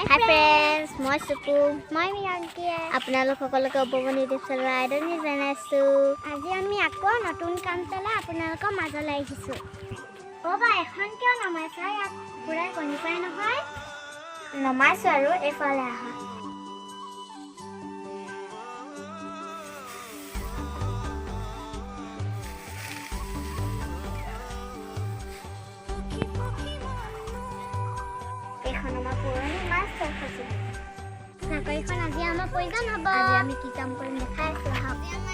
Hi friends, মই সুকু মই মিয়াঙ্কিয়ে আপোনালোক সকলোকে উপবনী দিছৰ আইডনি জানাইছো আজি আমি আকৌ নতুন কাম চলাই আপোনালোকৰ মাজলৈ আহিছো ওবা এখন কিয় নমাইছা ইয়াত পুৰাই কণী পাই নহয় নমাইছো আৰু এফালে আহা এখন আমাৰ পুৰণি মাছ চাকৰিখন চাকৰিখন আজি আমাৰ প্ৰয়োজন হ'ব আজি আমি কি কাম কৰিম দেখাই আছো আহক